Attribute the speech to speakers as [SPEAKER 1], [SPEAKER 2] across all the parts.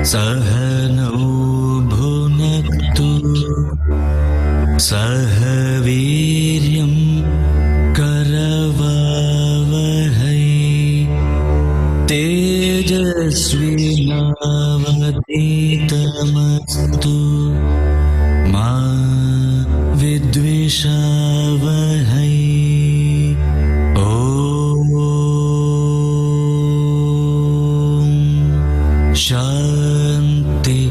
[SPEAKER 1] सहनौ भुनक्तु सह वीर्यं करवावहै तेजस्विनावधीतमस्तु मा विद्विषावहै शांति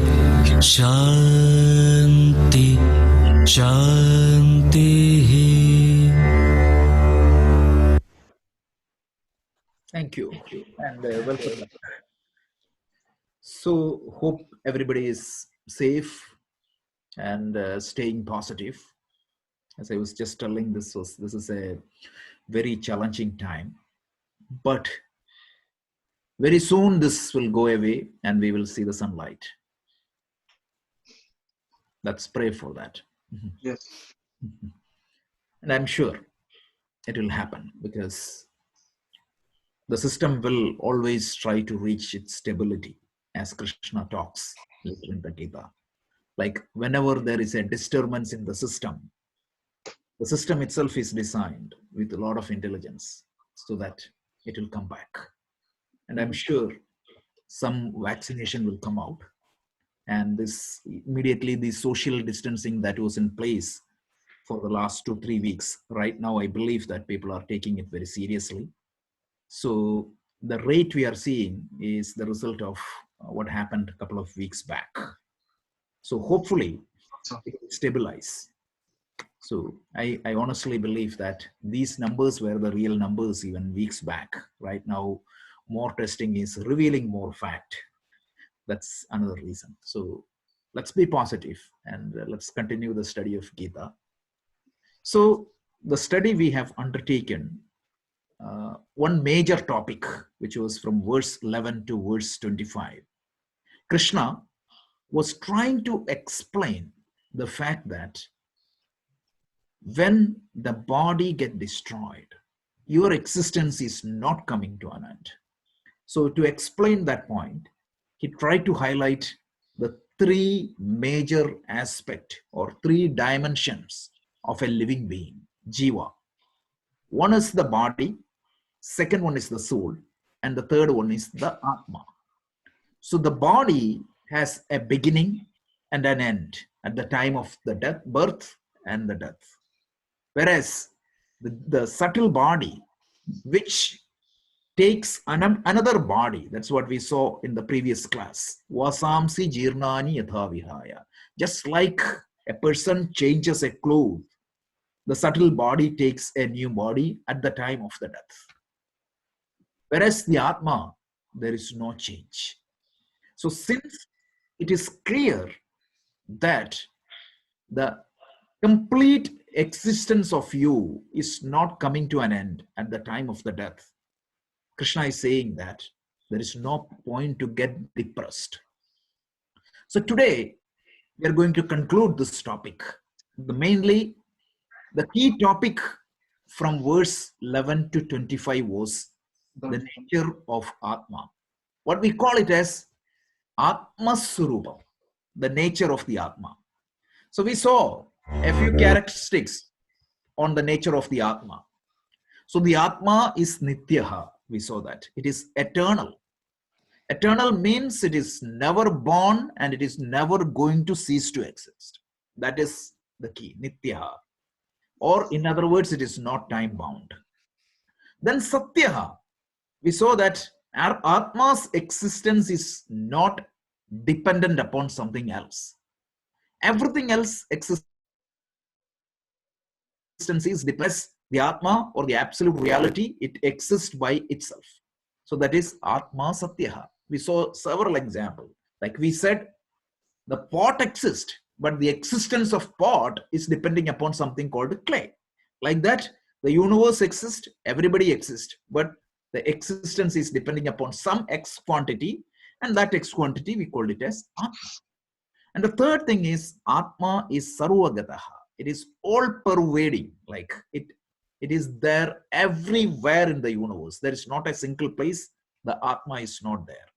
[SPEAKER 1] शांति शांति.
[SPEAKER 2] Thank you and welcome back. So hope everybody is safe and staying positive. As I was just telling, this is a very challenging time, but very soon this will go away and we will see the sunlight. Let's pray for that.
[SPEAKER 3] Yes.
[SPEAKER 2] And I'm sure it will happen because the system will always try to reach its stability, as Krishna talks later in the Gita. Like whenever there is a disturbance in the system itself is designed with a lot of intelligence so that it will come back. And I'm sure some vaccination will come out. And this immediately the social distancing that was in place for the last 2-3 weeks, right now, I believe that people are taking it very seriously. So the rate we are seeing is the result of what happened a couple of weeks back. So hopefully it will stabilize. So I honestly believe that these numbers were the real numbers even weeks back. Right now, more testing is revealing more fact. That's another reason. So let's be positive and let's continue the study of Gita. So the study we have undertaken, one major topic, which was from verse 11 to verse 25. Krishna was trying to explain the fact that when the body gets destroyed, your existence is not coming to an end. So to explain that point, he tried to highlight the three major aspects or three dimensions of a living being, Jiva. One is the body, second one is the soul, and the third one is the Atma. So the body has a beginning and an end at the time of the death, birth and the death. Whereas the subtle body, which takes another body, that's what we saw in the previous class, vasamsi jirnani yatha vihaya. Just like a person changes a cloth, the subtle body takes a new body at the time of the death. Whereas the Atma, there is no change. So since it is clear that the complete existence of you is not coming to an end at the time of the death, Krishna is saying that there is no point to get depressed. So today, we are going to conclude this topic. Mainly, the key topic from verse 11 to 25 was the nature of Atma. What we call it as Atma Surupa, the nature of the Atma. So we saw a few characteristics on the nature of the Atma. So the Atma is Nityaha. We saw that. It is eternal. Eternal means it is never born and it is never going to cease to exist. That is the key, Nityaha. Or in other words, it is not time bound. Then Satyaha. We saw that our Atma's existence is not dependent upon something else. Everything else existence is depends the Atma or the absolute reality, it exists by itself. So that is Atma Satyaha. We saw several examples. Like we said, the pot exists, but the existence of pot is depending upon something called clay. Like that, the universe exists, everybody exists, but the existence is depending upon some X quantity, and that X quantity we called it as Atma. And the third thing is Atma is Sarvagataha. It is all pervading, like it is there everywhere in the universe. There is not a single place the Atma is not there.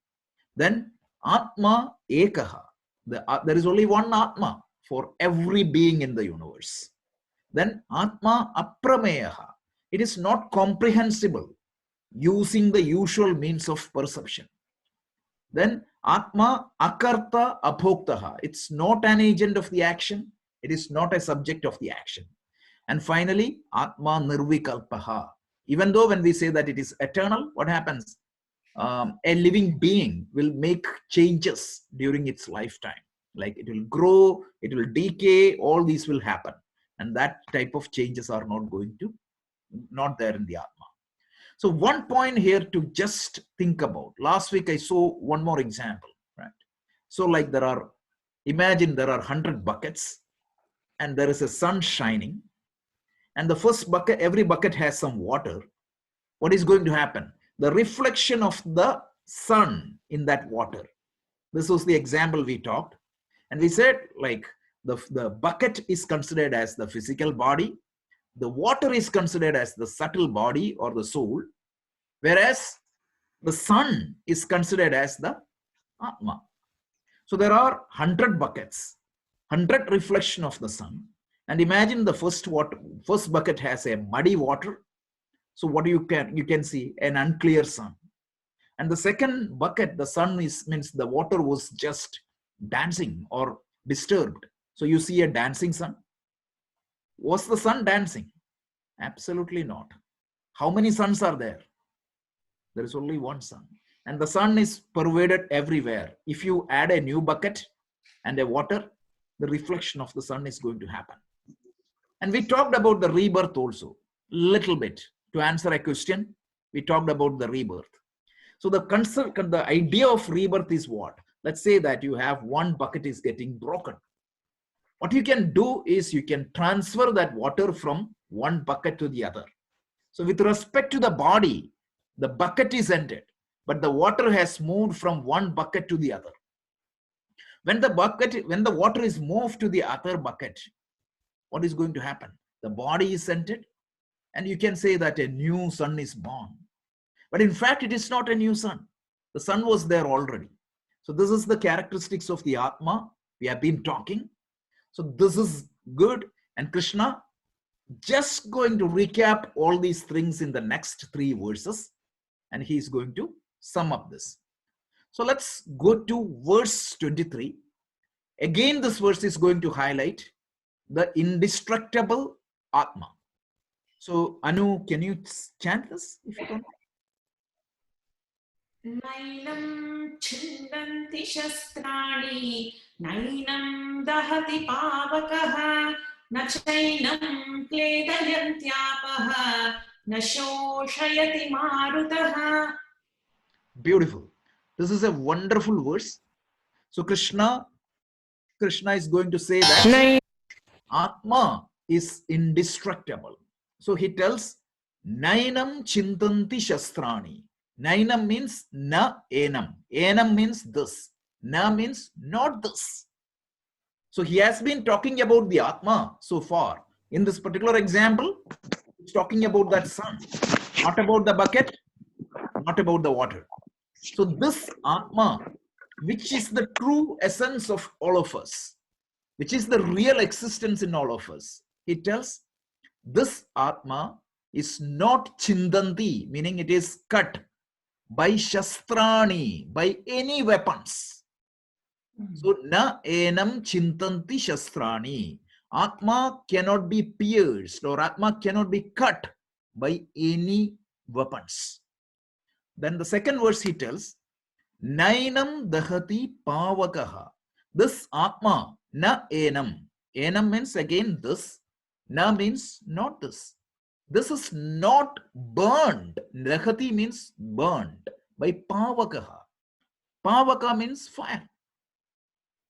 [SPEAKER 2] Then Atma ekaha. There is only one Atma for every being in the universe. Then Atma aprameyaha. It is not comprehensible using the usual means of perception. Then Atma akarta abhoktaha. It's not an agent of the action. It is not a subject of the action. And finally, Atma nirvikalpaha. Even though when we say that it is eternal, what happens? A living being will make changes during its lifetime. Like it will grow, it will decay, all these will happen. And that type of changes are not there in the Atma. So one point here to just think about. Last week I saw one more example, right? So like imagine there are 100 buckets and there is a sun shining, and the first bucket, every bucket has some water. What is going to happen? The reflection of the sun in that water. This was the example we talked. And we said like the bucket is considered as the physical body. The water is considered as the subtle body or the soul. Whereas the sun is considered as the Atma. So there are 100 buckets, 100 reflection of the sun. And imagine the first bucket has a muddy water. So what you can see an unclear sun. And the second bucket, the sun means the water was just dancing or disturbed. So you see a dancing sun. Was the sun dancing? Absolutely not. How many suns are there? There is only one sun. And the sun is pervaded everywhere. If you add a new bucket and a water, the reflection of the sun is going to happen. And we talked about the rebirth also, little bit. To answer a question, we talked about the rebirth. So the idea of rebirth is what? Let's say that you have one bucket is getting broken. What you can do is you can transfer that water from one bucket to the other. So with respect to the body, the bucket is ended, but the water has moved from one bucket to the other. When the water is moved to the other bucket, what is going to happen? The body is ended, and you can say that a new sun is born. But in fact, it is not a new sun. The sun was there already. So this is the characteristics of the Atma. We have been talking. So this is good. And Krishna just going to recap all these things in the next 3 verses. And he is going to sum up this. So let's go to verse 23. Again, this verse is going to highlight the indestructible Atma. So Anu, can you chant this if you can?
[SPEAKER 3] नैनं छिन्दन्ति शस्त्राणि नैनं दहति पावकः न चैनं क्लेदयन्त्यापः न शोषयति मारुतः.
[SPEAKER 2] Beautiful. This is a wonderful verse. So Krishna is going to say that Atma is indestructible. So he tells, Nainam chintanti shastrani. Nainam means na enam. Enam means this. Na means not this. So he has been talking about the Atma so far. In this particular example, it's talking about that sun, not about the bucket, not about the water. So this Atma, which is the true essence of all of us, which is the real existence in all of us, he tells, this Atma is not chindanti, meaning it is cut by shastrani, by any weapons. So na enam chintanti shastrani. Atma cannot be pierced or Atma cannot be cut by any weapons. Then the second verse he tells, Nainam dahati pavakaha. This Atma, na enam. Enam means again this. Na means not this. This is not burned. Dahati means burned by pavakaha. Pavaka means fire.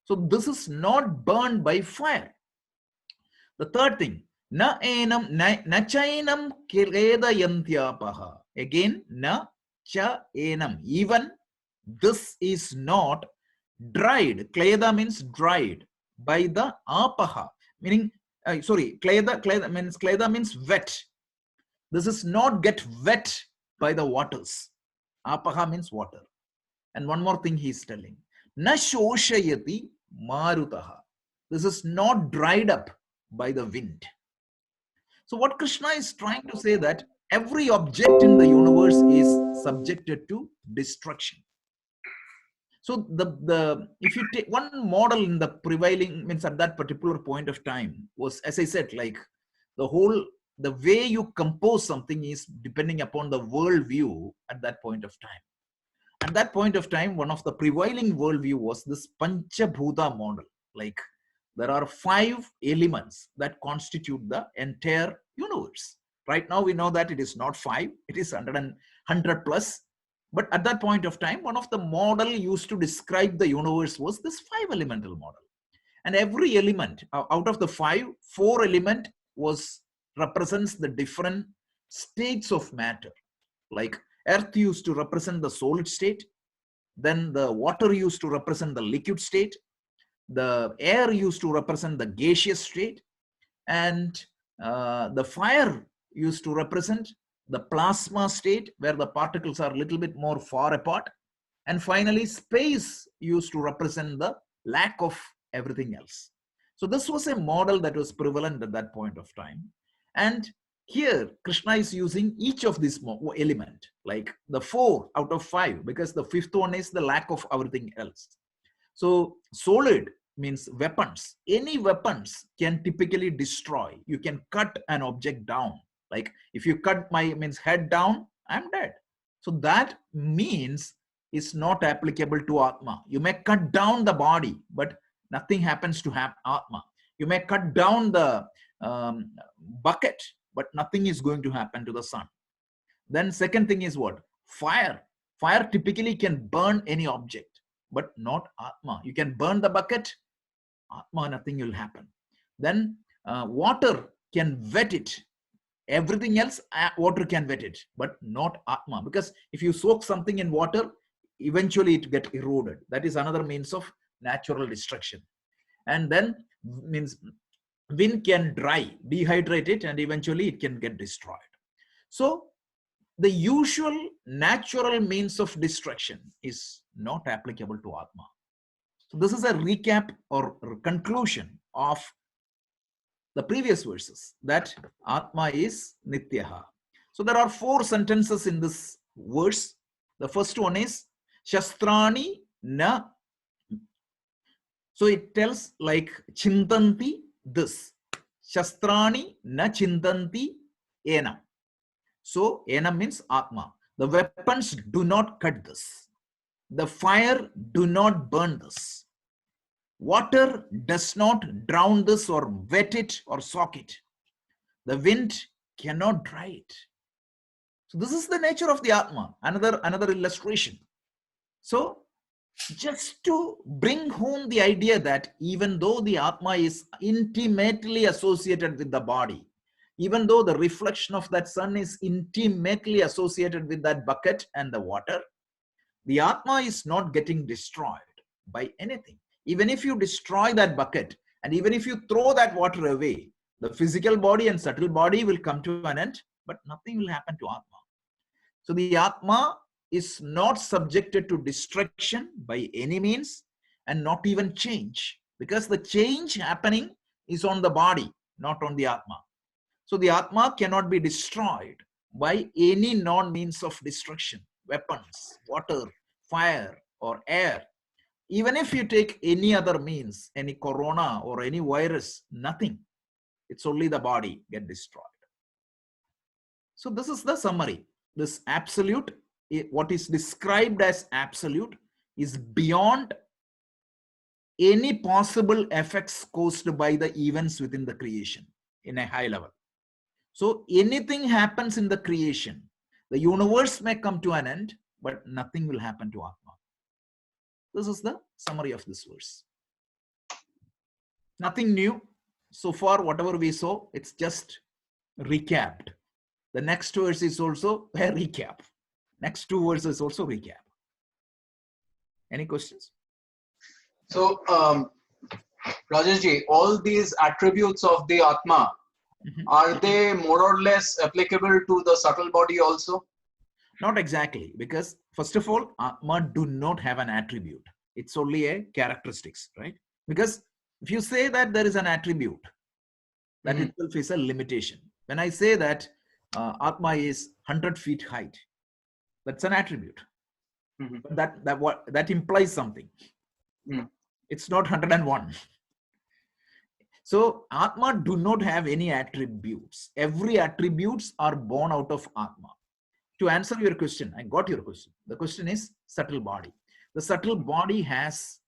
[SPEAKER 2] So this is not burned by fire. The third thing, na enam, na chainam kiledayantyapaha. Again, na cha enam. Even this is not dried. Kleda means dried by the apaha. Meaning, kleda means wet. This is not get wet by the waters. Apaha means water. And one more thing he is telling. Na shoshayati marutaha. This is not dried up by the wind. So what Krishna is trying to say that every object in the universe is subjected to destruction. So if you take one model in the prevailing, means at that particular point of time, was, as I said, like the way you compose something is depending upon the world view at that point of time. At that point of time, one of the prevailing worldview was this Panchabhuta model. Like there are 5 elements that constitute the entire universe. Right now, we know that it is not 5, it is 100 plus. But at that point of time, one of the model used to describe the universe was this 5 elemental model. And every element out of the 5, 4 element represents the different states of matter. Like earth used to represent the solid state, then the water used to represent the liquid state, the air used to represent the gaseous state, and the fire used to represent the plasma state, where the particles are a little bit more far apart, and finally space used to represent the lack of everything else. So this was a model that was prevalent at that point of time. And here Krishna is using each of these element, like the 4 out of 5, because the 5th one is the lack of everything else. So solid means weapons. Any weapons can typically destroy. You can cut an object down. Like if you cut my head down, I'm dead. So that means is not applicable to Atma. You may cut down the body, but nothing happens to Atma. You may cut down the bucket, but nothing is going to happen to the sun. Then second thing is what? Fire. Fire typically can burn any object, but not Atma. You can burn the bucket, Atma, nothing will happen. Then water can wet it. Everything else, water can wet it, but not Atma. Because if you soak something in water, eventually it gets eroded. That is another means of natural destruction. And then means wind can dehydrate it, and eventually it can get destroyed. So the usual natural means of destruction is not applicable to Atma. So this is a recap or conclusion of the previous verses, that Atma is Nityaha. So there are 4 sentences in this verse. The first one is Shastrani na. So it tells like Chintanti this. Shastrani na Chintanti enam. So enam means Atma. The weapons do not cut this. The fire do not burn this. Water does not drown this or wet it or soak it. The wind cannot dry it. So this is the nature of the Atma. Another illustration. So just to bring home the idea that even though the Atma is intimately associated with the body, even though the reflection of that sun is intimately associated with that bucket and the water, the Atma is not getting destroyed by anything. Even if you destroy that bucket, and even if you throw that water away, the physical body and subtle body will come to an end, but nothing will happen to Atma. So the Atma is not subjected to destruction by any means, and not even change, because the change happening is on the body, not on the Atma. So the Atma cannot be destroyed by any non-means of destruction, weapons, water, fire, or air. Even if you take any other means, any corona or any virus, nothing. It's only the body get destroyed. So this is the summary. This absolute, what is described as absolute, is beyond any possible effects caused by the events within the creation in a high level. So anything happens in the creation, the universe may come to an end, but nothing will happen to Atma. This is the summary of this verse. Nothing new. So far, whatever we saw, it's just recapped. The next verse is also a recap. Next 2 verses also recap. Any questions?
[SPEAKER 4] So, Rajeshji, all these attributes of the Atma, are they more or less applicable to the subtle body also?
[SPEAKER 2] Not exactly, because first of all, Atma do not have an attribute. It's only a characteristics, right? Because if you say that there is an attribute, that itself is a limitation. When I say that Atma is 100 feet height, that's an attribute. But that implies something. It's not 101. So Atma do not have any attributes. Every attributes are born out of Atma. To answer your question, I got your question. The question is subtle body. The subtle body has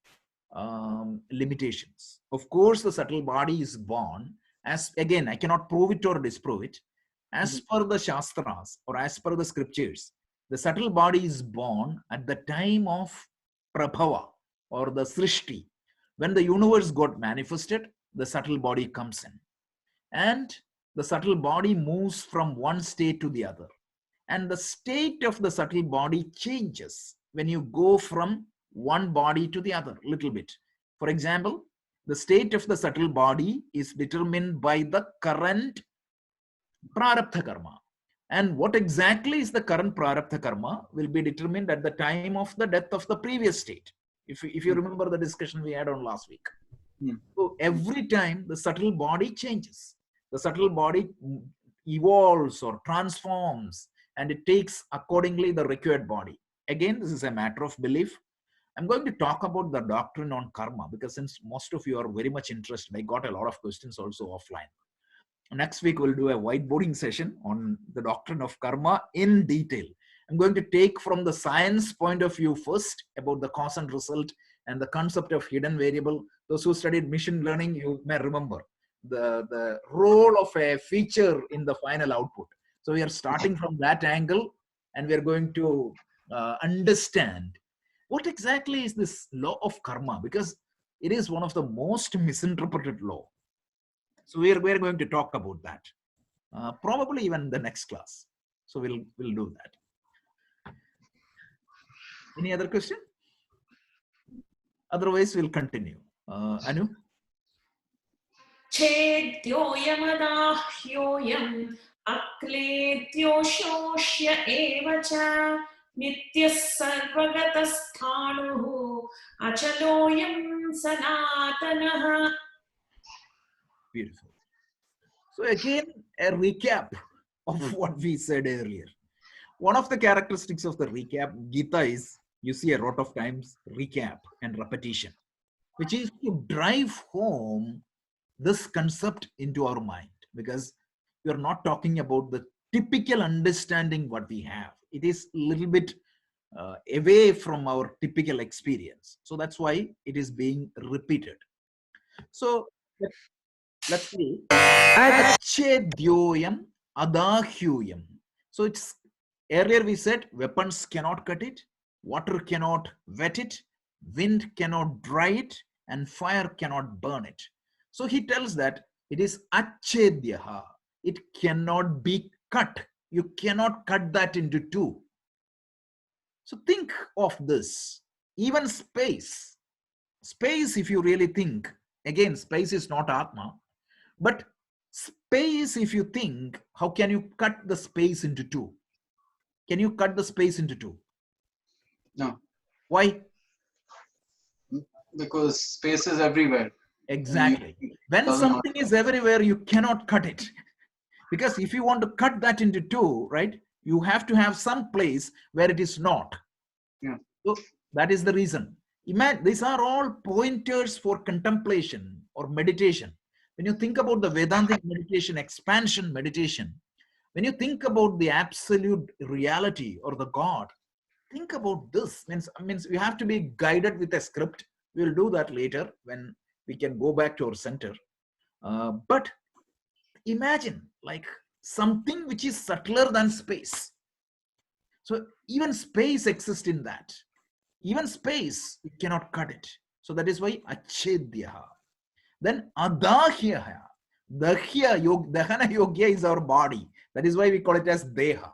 [SPEAKER 2] limitations. Of course, the subtle body is born as, again, I cannot prove it or disprove it. As per the Shastras or as per the scriptures, the subtle body is born at the time of Prabhava or the Srishti. When the universe got manifested, the subtle body comes in. And the subtle body moves from one state to the other. And the state of the subtle body changes when you go from one body to the other, little bit. For example, the state of the subtle body is determined by the current prarabdha karma. And what exactly is the current prarabdha karma will be determined at the time of the death of the previous state. If you remember the discussion we had on last week. So every time the subtle body changes, the subtle body evolves or transforms, and it takes accordingly the required body. Again, this is a matter of belief. I'm going to talk about the doctrine on karma because since most of you are very much interested, I got a lot of questions also offline. Next week, we'll do a whiteboarding session on the doctrine of karma in detail. I'm going to take from the science point of view first about the cause and result and the concept of hidden variable. Those who studied machine learning, you may remember the role of a feature in the final output. So we are starting from that angle and we are going to understand what exactly is this law of karma, because it is one of the most misinterpreted law. So we're going to talk about that, probably even the next class. So we'll do that. Any other question? Otherwise, we'll continue. Anu?
[SPEAKER 3] Chedyoyamadahyoyam akledyoshosya evacha nityah sarvagatasthānuhu achaloyam sanātanah.
[SPEAKER 2] Beautiful. So again, a recap of what we said earlier. One of the characteristics of the recap, Gita, is you see a lot of times recap and repetition, which is to drive home this concept into our mind, because we are not talking about the typical understanding what we have. It is a little bit away from our typical experience. So that's why it is being repeated. So let's see. Achedyoyam adahyuyam. So it's earlier we said weapons cannot cut it, water cannot wet it, wind cannot dry it, and fire cannot burn it. So he tells that it is achedyaha. It cannot be cut. You cannot cut that into two. So think of this. Even space. Space, if you really think, again, space is not Atma, but space, if you think, how can you cut the space into two? Can you cut the space into two?
[SPEAKER 4] No.
[SPEAKER 2] Why?
[SPEAKER 4] Because space is everywhere.
[SPEAKER 2] Exactly. When something is everywhere, you cannot cut it. Because if you want to cut that into two, right, you have to have some place where it is not.
[SPEAKER 4] Yeah.
[SPEAKER 2] So that is the reason. Imagine, these are all pointers for contemplation or meditation. When you think about the Vedantic meditation, expansion meditation, when you think about the absolute reality or the God, think about this. Means you have to be guided with a script. We'll do that later when we can go back to our center. But imagine like something which is subtler than space. So even space exists in that. Even space, you cannot cut it. So that is why achedyaha. Then adahyaha. Dahana yogya is our body. That is why we call it as deha.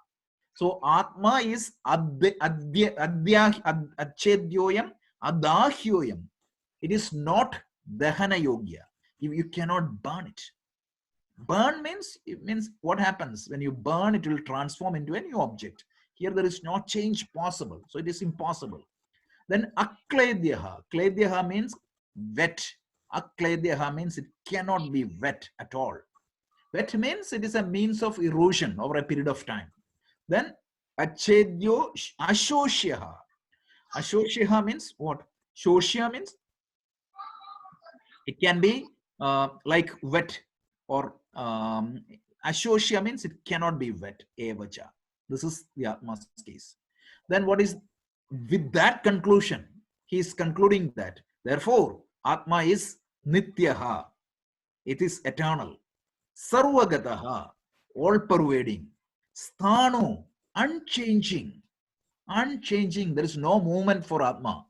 [SPEAKER 2] So atma is achedyoyam adahyoyam. It is not dahana yogya. You cannot burn it. Burn means, it means what happens when you burn, it will transform into a new object. Here there is no change possible. So it is impossible. Then akledyaha. Kledyaha means wet. Akledyaha means it cannot be wet at all. Wet means it is a means of erosion over a period of time. Then achedyo ashoshyaha. Ashoshyaha means what? Shoshya means it can be like wet, or ashoshya means it cannot be wet. Evacha. This is the Atma's case. Then what is, with that conclusion, he is concluding that therefore Atma is nityaha. It is eternal. Sarvagataha, all pervading. Sthanu, unchanging. Unchanging. There is no movement for Atma.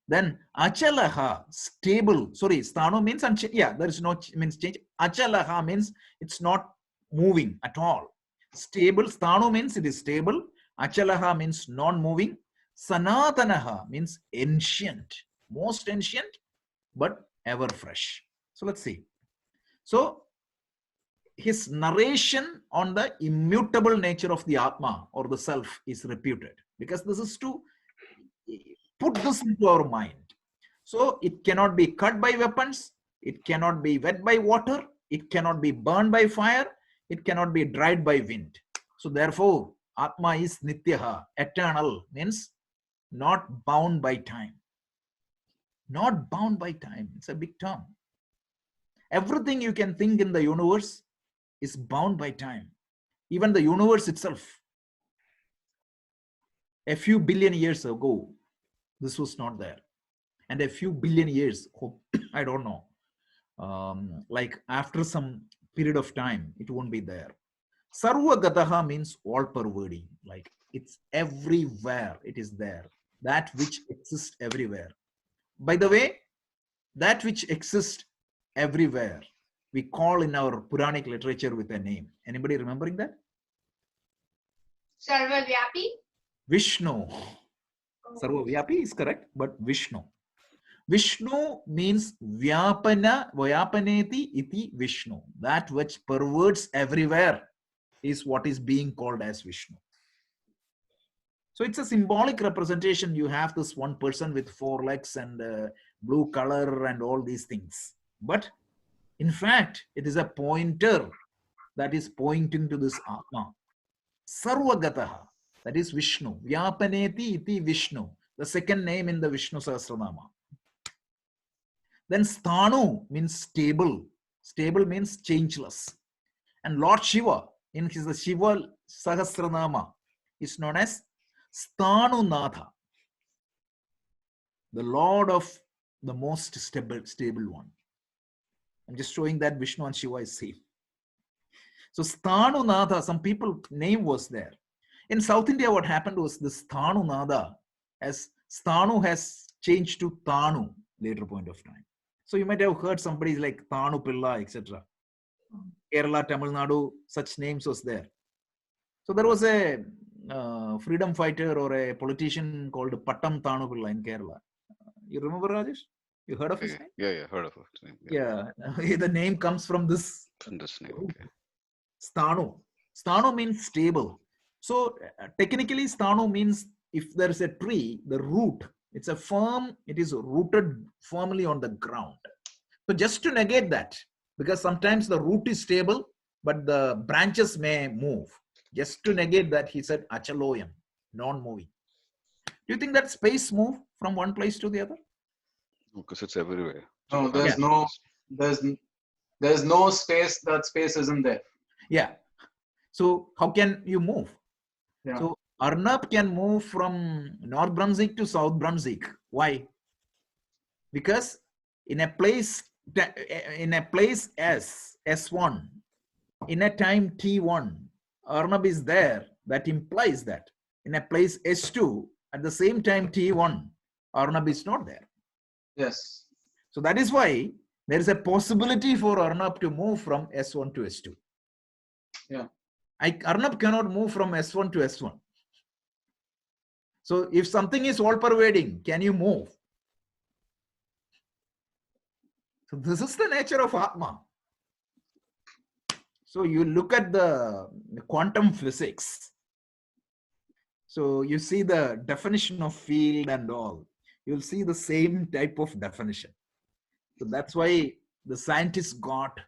[SPEAKER 2] Then achalaha, stable. Sorry, sthanu means yeah, there is no means change. Achalaha means it's not moving at all. Stable. Sthanu means it is stable. Achalaha means non-moving. Sanatanaha means ancient, most ancient, but ever fresh. So let's see. So his narration on the immutable nature of the Atma or the self is reputed, because this is to put this into our mind. So it cannot be cut by weapons, it cannot be wet by water, it cannot be burned by fire, it cannot be dried by wind. So therefore, Atma is Nityaha, eternal, means not bound by time. Not bound by time. It's a big term. Everything you can think in the universe is bound by time. Even the universe itself. A few billion years ago, this was not there. And a few billion years, I don't know, like after some period of time, it won't be there. Sarvagataha means all pervading, like it's everywhere, it is there. That which exists everywhere. By the way, that which exists everywhere, we call in our Puranic literature with a name. Anybody remembering that?
[SPEAKER 5] Sarvavyapi?
[SPEAKER 2] Vishnu. Sarvavyapi is correct, but Vishnu. Vishnu means Vyapana, Vyapaneti iti Vishnu. That which perverts everywhere is what is being called as Vishnu. So it's a symbolic representation. You have this one person with 4 legs and blue color and all these things. But in fact, it is a pointer that is pointing to this Atma. Sarvagataha, that is Vishnu. Vyapaneti iti Vishnu, the second name in the Vishnu Sahasranama. Then Sthanu means stable. Stable means changeless. And Lord Shiva, in his Shiva Sahasranama, is known as Sthanunatha, the Lord of the most stable one. I'm just showing that Vishnu and Shiva is same. So Sthanunatha, some people name was there. In South India, what happened was this Sthanunatha, as Sthanu has changed to Thanu later point of time. So you might have heard somebody like Thanu Pilla, etc. Kerala, Tamil Nadu, such names was there. So there was a freedom fighter or a politician called Pattam Thanu Pilla in Kerala. You remember, Rajesh? You heard of his name?
[SPEAKER 6] Yeah, heard of it.
[SPEAKER 2] Yeah, the name comes from this.
[SPEAKER 6] From this name, okay.
[SPEAKER 2] Sthanu. Sthanu means stable. So technically, Sthanu means if there is a tree, the root, it's a firm, it is rooted firmly on the ground. So just to negate that, because sometimes the root is stable, but the branches may move. Just to negate that, he said achaloyam, non-moving. Do you think that space move from one place to the other?
[SPEAKER 6] Because it's everywhere.
[SPEAKER 4] No, there's no space. That space isn't there.
[SPEAKER 2] Yeah. So how can you move?
[SPEAKER 4] Yeah.
[SPEAKER 2] So Arnab can move from North Brunswick to South Brunswick. Why? Because in a place S1, in a time T1, Arnab is there. That implies that in a place S2, at the same time T1, Arnab is not there.
[SPEAKER 4] Yes.
[SPEAKER 2] So that is why there is a possibility for Arnab to move from S1 to S2.
[SPEAKER 4] Yeah.
[SPEAKER 2] Arnab cannot move from S1 to S1. So if something is all pervading, can you move? So this is the nature of Atma. So you look at the quantum physics. So you see the definition of field and all. You'll see the same type of definition. So that's why the scientists got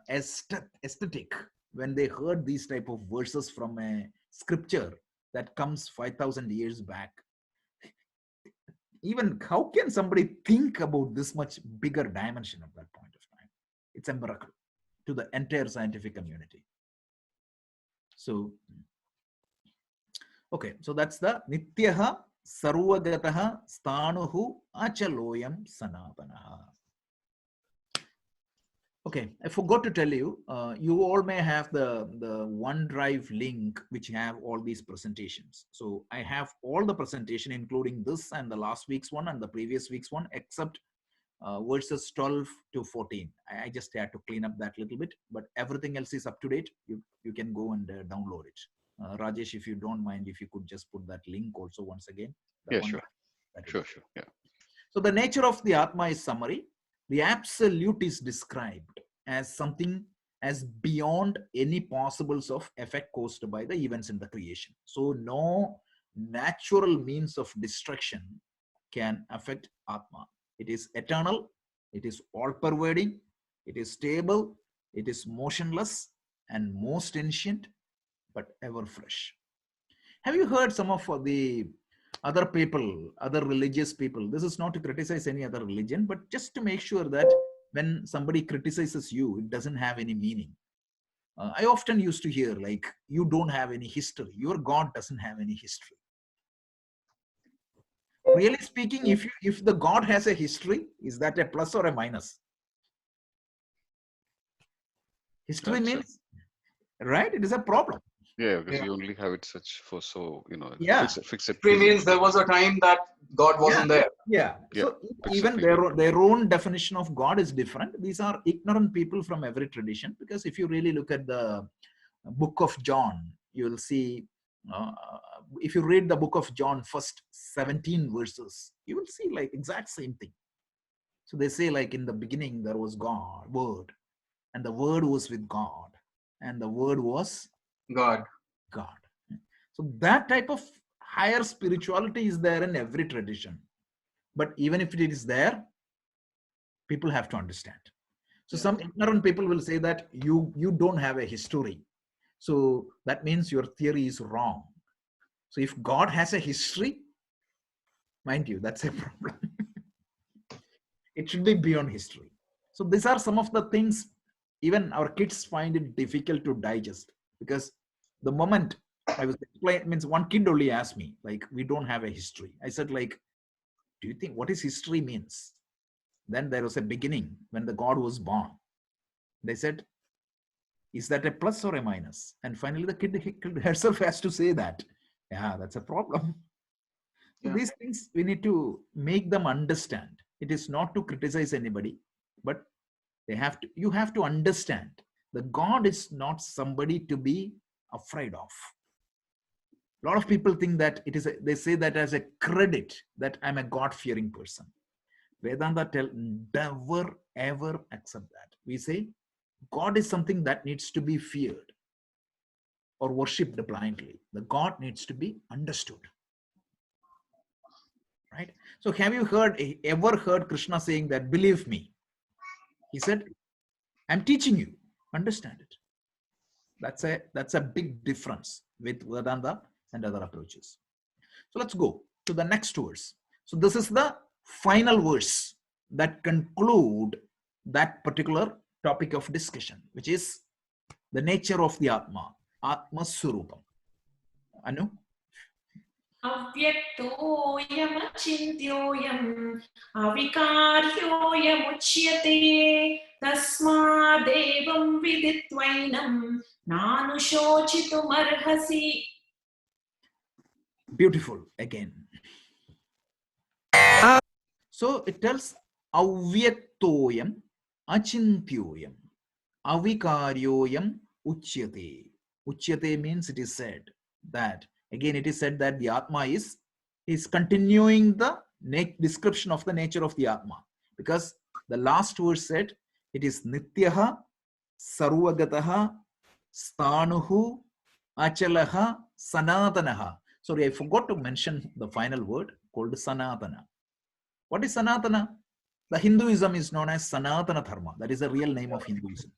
[SPEAKER 2] aesthetic when they heard these type of verses from a scripture that comes 5,000 years back. Even how can somebody think about this much bigger dimension at that point of time? It's a miracle to the entire scientific community. So, okay, so that's the Nityaha Sarvagataha Stanuhu Achaloyam Sanatanaha. Okay, I forgot to tell you, you all may have the OneDrive link which have all these presentations. So I have all the presentation, including this and the last week's one and the previous week's one, except verses 12 to 14. I just had to clean up that little bit, but everything else is up to date. You can go and download it. Rajesh, if you don't mind, if you could just put that link also once again.
[SPEAKER 6] Yeah, sure. Sure. Yeah.
[SPEAKER 2] So the nature of the Atma is summary. The absolute is described as something as beyond any possibles of effect caused by the events in the creation. So no natural means of destruction can affect Atma. It is eternal, it is all-pervading, it is stable, it is motionless and most ancient, but ever fresh. Have you heard some of the other people, other religious people? This is not to criticize any other religion, but just to make sure that when somebody criticizes you, it doesn't have any meaning. I often used to hear like, you don't have any history. Your God doesn't have any history. Really speaking, if the God has a history, is that a plus or a minus? History means, right? It is a problem.
[SPEAKER 6] Yeah, because you only have it such for so,
[SPEAKER 2] Yeah.
[SPEAKER 6] fixed
[SPEAKER 4] History means there was a time that God wasn't there.
[SPEAKER 2] Yeah. So even their own definition of God is different. These are ignorant people from every tradition, because if you really look at the book of John, you will see, if you read the book of John, first 17 verses, you will see like exact same thing. So they say like, in the beginning there was God, word, and the word was with God, and the word was
[SPEAKER 4] God.
[SPEAKER 2] So that type of higher spirituality is there in every tradition. But even if it is there, people have to understand. So some ignorant people will say that you don't have a history. So that means your theory is wrong. So if God has a history, mind you, that's a problem. It should be beyond history. So these are some of the things even our kids find it difficult to digest, because the moment I was explaining, means one kid only asked me, like, we don't have a history. I said, like, do you think what is history means? Then there was a beginning when the God was born. They said, is that a plus or a minus? And finally the kid herself has to say that. Yeah, that's a problem. So these things we need to make them understand. It is not to criticize anybody, but you have to understand that God is not somebody to be afraid of. A lot of people think that they say that as a credit that I'm a God-fearing person. Vedanta never ever accept that. We say God is something that needs to be feared or worshipped blindly. The God needs to be understood. Right? So have you ever heard Krishna saying that, believe me? He said, I'm teaching you, understand it. That's a big difference with Vedanta and other approaches. So let's go to the next verse. So this is the final verse that conclude that particular topic of discussion, which is the nature of the Atma, Atma Surupam. Anu?
[SPEAKER 3] Avyaktoyamachintyoyam avikaryoyamuchyate tasmadevam viditvainam nanushochitumarhasi.
[SPEAKER 2] Beautiful again. So it tells Avyaktoyam Achintyoyam Avikaryoyam Uchyate. Uchyate means it is said that, again it is said that the Atma is continuing the description of the nature of the Atma, because the last verse said it is Nityaha Sarvagataha Stanuhu Achalaha Sanatanaha. Sorry, I forgot to mention the final word called Sanatana. What is Sanatana? The Hinduism is known as Sanatana Dharma. That is the real name of Hinduism.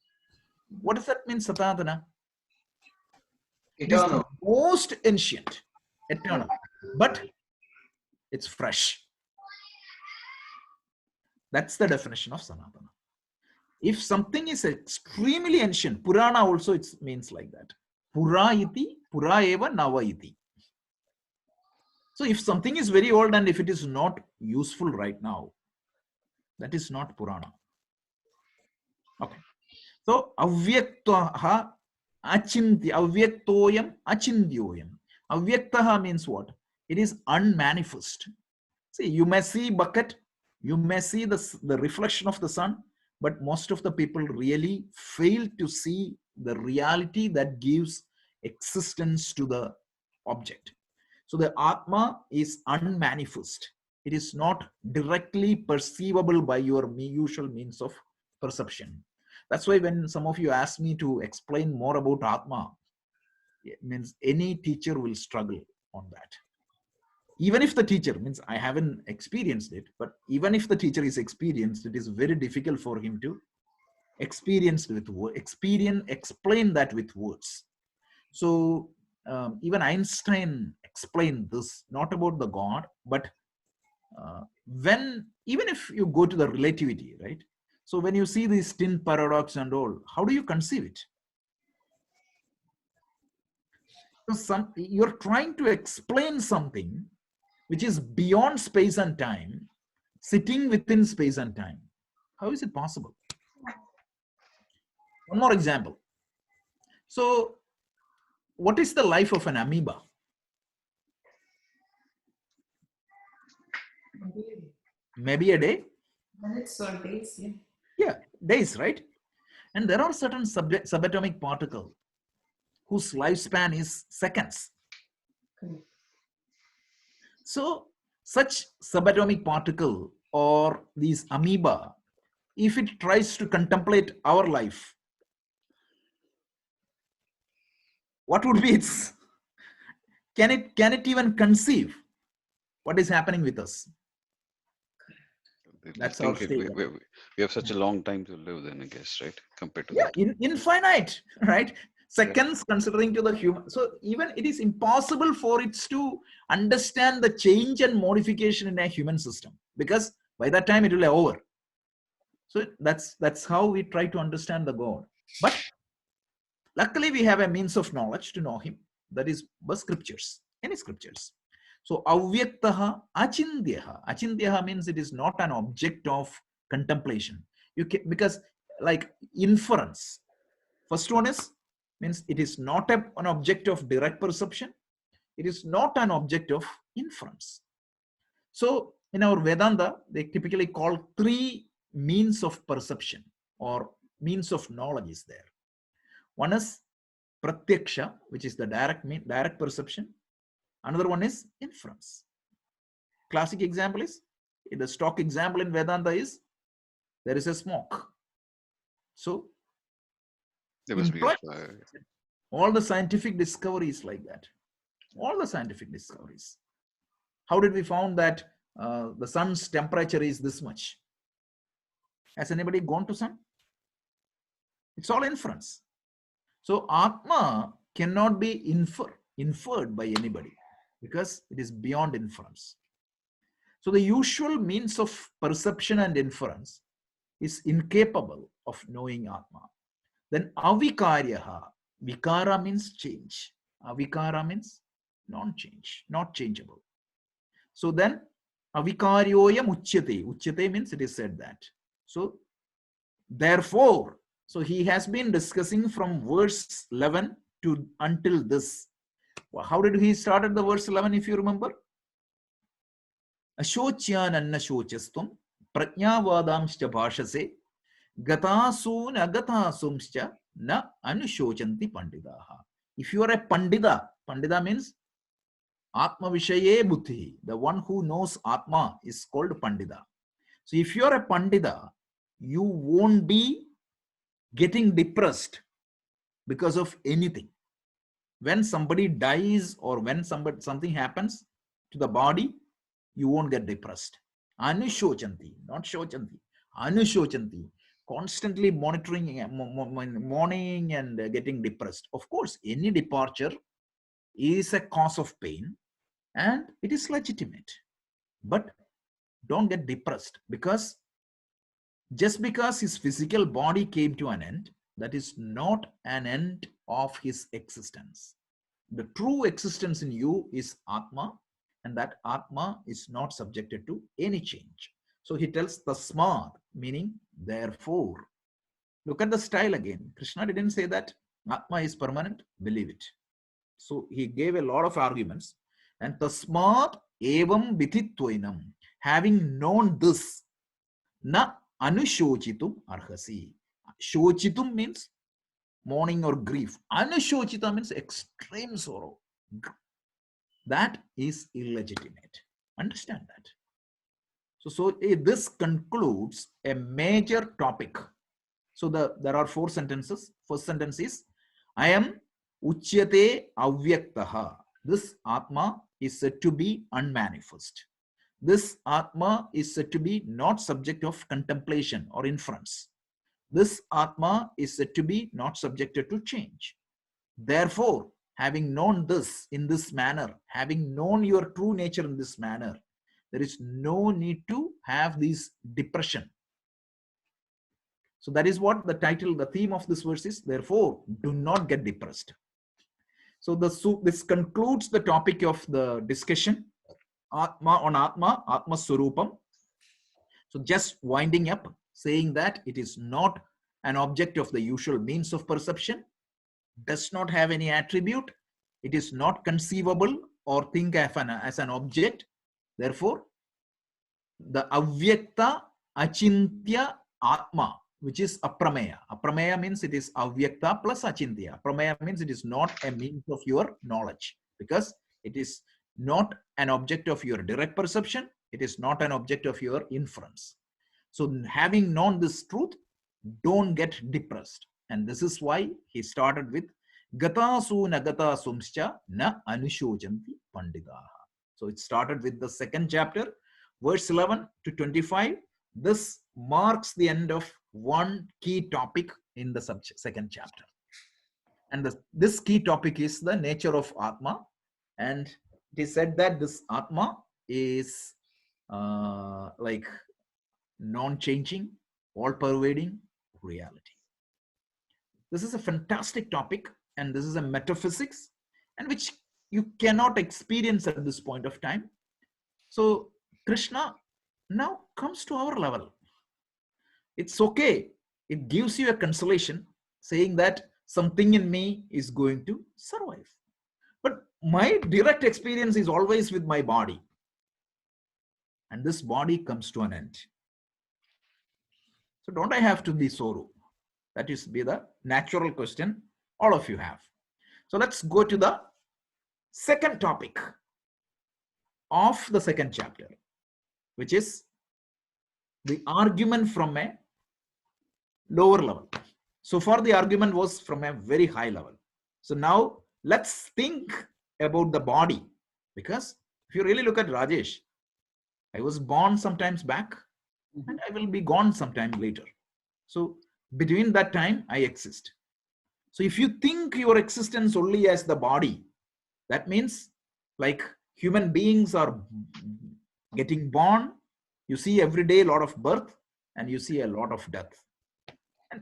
[SPEAKER 2] What does that mean, Sanatana? It is the
[SPEAKER 4] Eternal.
[SPEAKER 2] most ancient, eternal, but it's fresh. That's the definition of Sanatana. If something is extremely ancient, Purana also it means like that. Pura iti, pura eva nava iti. So if something is very old and if it is not useful right now, that is not Purana. Okay. So avyaktaha achintya, avyaktoyam achindyoyam. Avyaktaha means what? It is unmanifest. See, you may see bucket, you may see the reflection of the sun, but most of the people really fail to see the reality that gives existence to the object. So the Atma is unmanifest. It is not directly perceivable by your usual means of perception. That's why when some of you ask me to explain more about Atma, it means any teacher will struggle on that. Even if the teacher, means I haven't experienced it, but even if the teacher is experienced, it is very difficult for him to explain that with words. So even Einstein explained this, not about the God, but even if you go to the relativity, right? So when you see this tin paradox and all, how do you conceive it? So you're trying to explain something which is beyond space and time, sitting within space and time. How is it possible? One more example. So what is the life of an amoeba? Maybe a day?
[SPEAKER 3] Minutes or days, yeah.
[SPEAKER 2] Yeah, days, right? And there are certain subatomic particles whose lifespan is seconds.
[SPEAKER 3] Correct.
[SPEAKER 2] So such subatomic particle or these amoeba, if it tries to contemplate our life, what would be its, can it even conceive what is happening with us? That's our state.
[SPEAKER 6] We have such a long time to live then, I guess, right? Compared to
[SPEAKER 2] Yeah,
[SPEAKER 6] that.
[SPEAKER 2] infinite, right? Seconds,
[SPEAKER 6] Yeah.
[SPEAKER 2] considering to the human. So even it is impossible for it to understand the change and modification in a human system, because by that time it will be over. So that's how we try to understand the God. But luckily we have a means of knowledge to know him. That is the scriptures, any scriptures. So avyaktaha achindyaha. Achindyaha means it is not an object of contemplation. You can, because like inference, first one is, means it is not an object of direct perception. It is not an object of inference. So in our Vedanta, they typically call 3 means of perception or means of knowledge is there. One is pratyaksha, which is the direct perception. Another one is inference. Classic example is, the stock example in Vedanta is, there is a smoke. So
[SPEAKER 6] There must be a fire.
[SPEAKER 2] all the scientific discoveries like that. All the scientific discoveries. How did we found that the sun's temperature is this much? Has anybody gone to sun? It's all inference. So Atma cannot be inferred by anybody, because it is beyond inference. So the usual means of perception and inference is incapable of knowing Atma. Then avikaryaha, vikara means change. Avikara means non-change, not changeable. So then avikaryoyam uchyate. Uchyate means it is said that. So therefore, so he has been discussing from verse 11 to until this. How did he started the verse 11, if you remember? Ashocyananna shochastum prajnavadamscha bhashase gatasun agatasumscha na anushocanti pandidaha. If you are a pandita, pandita means Atma Vishaye Buddhi, the one who knows Atma is called Pandita. So if you are a Pandita, you won't be getting depressed because of anything. when somebody dies or when something happens to the body, you won't get depressed. Anushocanti, not shochanti. Anushocanti. Constantly monitoring, mourning and getting depressed. Of course, any departure is a cause of pain and it is legitimate. But don't get depressed, because just because his physical body came to an end, that is not an end of his existence. The true existence in you is Atma, and that Atma is not subjected to any change. So he tells tasmat, meaning therefore. Look at the style again. Krishna didn't say that Atma is permanent, believe it. So he gave a lot of arguments. And tasmat evam vidhitvainam, having known this, na anushochitum arhasi. Shochitum means mourning or grief. Anushochita means extreme sorrow. That is illegitimate. Understand that. So this concludes a major topic. So there are 4 sentences. First sentence is, I am uchyate avyaktaha. This Atma is said to be unmanifest. This Atma is said to be not subject of contemplation or inference. This Atma is said to be not subjected to change. Therefore, having known this in this manner, having known your true nature in this manner, there is no need to have this depression. So that is what the title, the theme of this verse is. Therefore, do not get depressed. So this concludes the topic of the discussion, Atma on Atma, Atma Surupam. So just winding up, saying that it is not an object of the usual means of perception, does not have any attribute, it is not conceivable or think of as an object. Therefore, the avyakta achintya Atma, which is aprameya. Aprameya means it is avyakta plus achintya. Aprameya means it is not a means of your knowledge, because it is not an object of your direct perception. It is not an object of your inference. So having known this truth, don't get depressed. And this is why he started with Gatasu nagata sumscha na anushojanti pandidaha. So it started with the second chapter, verse 11 to 25. This marks the end of one key topic in the second chapter. And this key topic is the nature of Atma. And it is said that this Atma is like non-changing, all-pervading reality. This is a fantastic topic, and this is a metaphysics, and which you cannot experience at this point of time. So Krishna now comes to our level. It's okay. It gives you a consolation, saying that something in me is going to survive. But my direct experience is always with my body. And this body comes to an end. So don't I have to be sorrow? That is be the natural question all of you have. So let's go to the second topic of the second chapter, which is the argument from a lower level. So far the argument was from a very high level. So now let's think about the body, because if you really look at Rajesh, I was born sometimes back and I will be gone sometime later. So between that time, I exist. So if you think your existence only as the body, that means like human beings are getting born, you see every day a lot of birth and you see a lot of death. And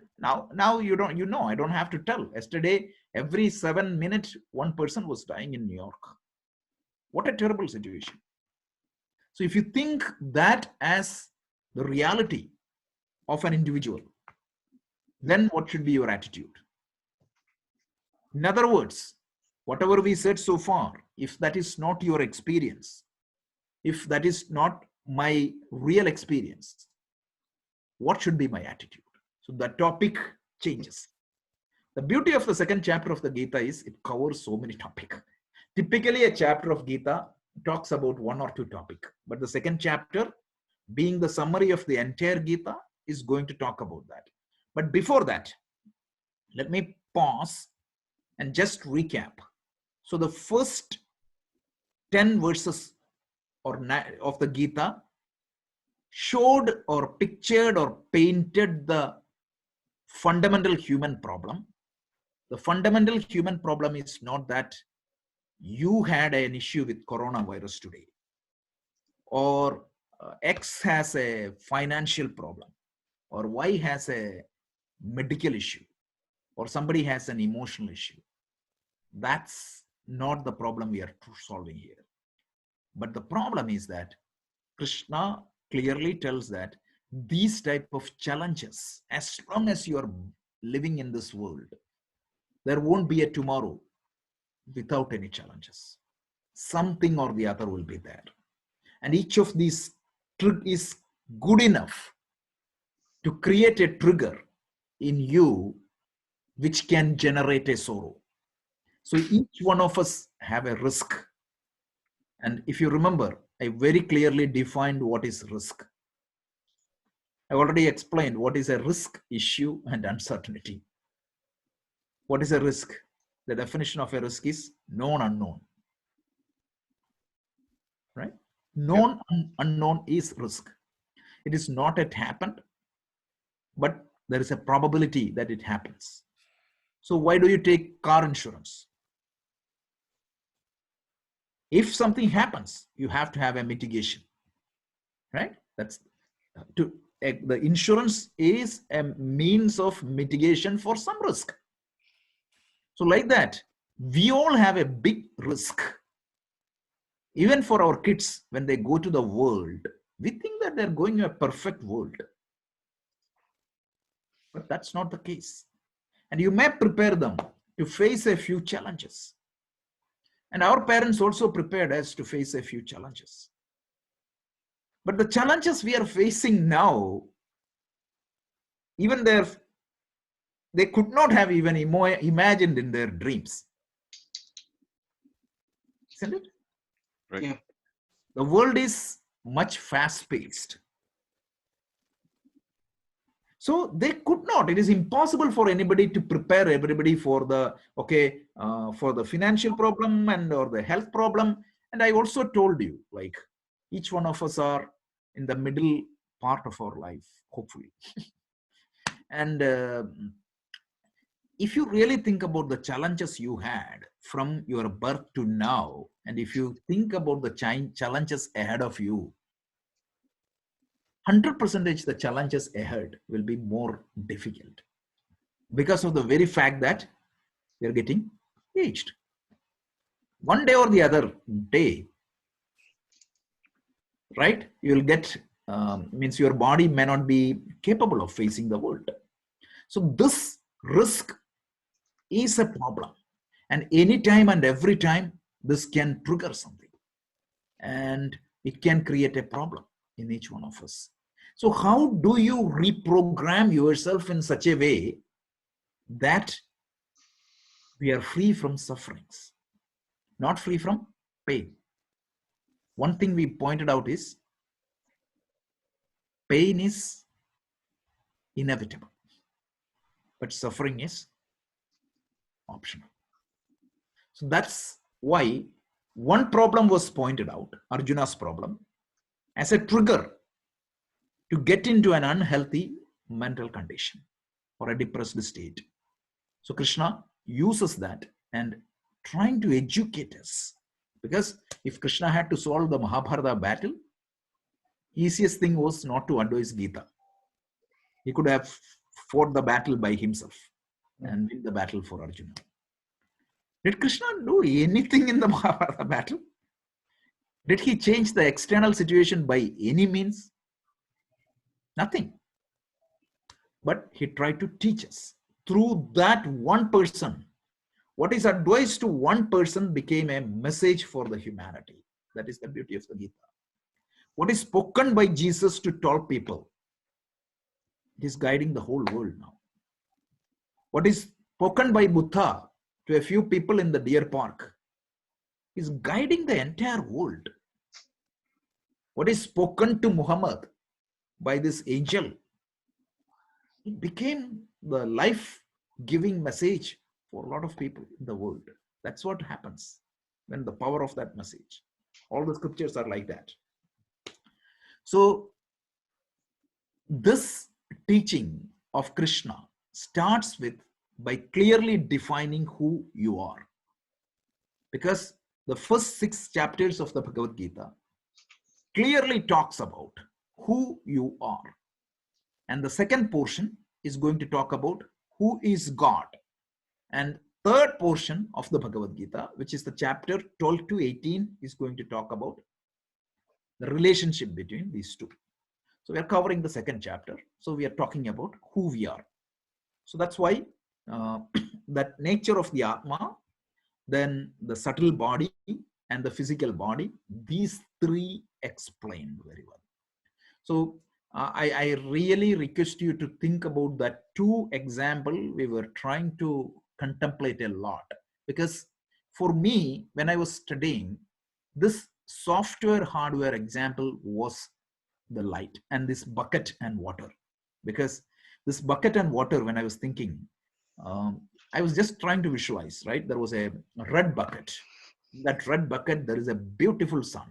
[SPEAKER 2] now you don't, I don't have to tell. Yesterday, every 7 minutes, one person was dying in New York. What a terrible situation. So if you think that as the reality of an individual, then what should be your attitude? In other words, whatever we said so far, if that is not your experience, if that is not my real experience, what should be my attitude? So the topic changes. The beauty of the second chapter of the Gita is it covers so many topics. Typically, a chapter of Gita talks about 1 or 2 topics, but the second chapter, being the summary of the entire Gita, is going to talk about that. But before that, let me pause and just recap So the first 10 verses of the Gita showed or pictured or painted the fundamental human problem. The fundamental human problem is not that you had an issue with coronavirus today, or X has a financial problem, or Y has a medical issue, or somebody has an emotional issue. That's not the problem we are solving here. But the problem is that Krishna clearly tells that these type of challenges, as long as you are living in this world, there won't be a tomorrow without any challenges. Something or the other will be there. And each of these is good enough to create a trigger in you which can generate a sorrow. So each one of us have a risk. And if you remember, I very clearly defined what is risk. I already explained what is a risk, issue, and uncertainty. What is a risk? The definition of a risk is known unknown. Right? Known unknown is risk. It is not yet happened, but there is a probability that it happens. So why do you take car insurance? If something happens, you have to have a mitigation, right? That's the insurance is a means of mitigation for some risk. So like that, we all have a big risk. Even for our kids, when they go to the world, we think that they're going to a perfect world. But that's not the case. And you may prepare them to face a few challenges. And our parents also prepared us to face a few challenges. But the challenges we are facing now, even they could not have even imagined in their dreams. Isn't it?
[SPEAKER 6] Right.
[SPEAKER 4] Yeah.
[SPEAKER 2] The world is much fast-paced. So they could not. It is impossible for anybody to prepare everybody for the for the financial problem or the health problem. And I also told you, like, each one of us are in the middle part of our life, hopefully. And if you really think about the challenges you had from your birth to now, and if you think about the challenges ahead of you, 100% the challenges ahead will be more difficult because of the very fact that we are getting aged. One day or the other day, right? You will get, means your body may not be capable of facing the world. So this risk is a problem. And anytime and every time, this can trigger something. And it can create a problem in each one of us. So how do you reprogram yourself in such a way that we are free from sufferings, not free from pain? One thing we pointed out is pain is inevitable, but suffering is optional. So that's why one problem was pointed out, Arjuna's problem, as a trigger to get into an unhealthy mental condition or a depressed state. So Krishna uses that and trying to educate us. Because if Krishna had to solve the Mahabharata battle, easiest thing was not to advise Gita. He could have fought the battle by himself and win the battle for Arjuna. Did Krishna do anything in the Mahabharata battle? Did he change the external situation by any means? Nothing. But he tried to teach us. Through that one person, what is advised to one person became a message for the humanity. That is the beauty of the Gita. What is spoken by Jesus to 12 people, it is guiding the whole world now. What is spoken by Buddha to a few people in the deer park is guiding the entire world. What is spoken to Muhammad by this angel, it became the life-giving message for a lot of people in the world. That's what happens when the power of that message. All the scriptures are like that. So this teaching of Krishna starts with by clearly defining who you are. Because the first 6 chapters of the Bhagavad Gita clearly talks about who you are. And the second portion is going to talk about who is God. And third portion of the Bhagavad Gita, which is the chapter 12 to 18, is going to talk about the relationship between these two. So we are covering the second chapter. So we are talking about who we are. So that's why that nature of the Atma, then the subtle body and the physical body, these three explained very well. So I really request you to think about that 2 example we were trying to contemplate a lot. Because for me, when I was studying, this software hardware example was the light and this bucket and water. Because this bucket and water, when I was thinking, I was just trying to visualize, right? There was a red bucket. In that red bucket, there is a beautiful sun.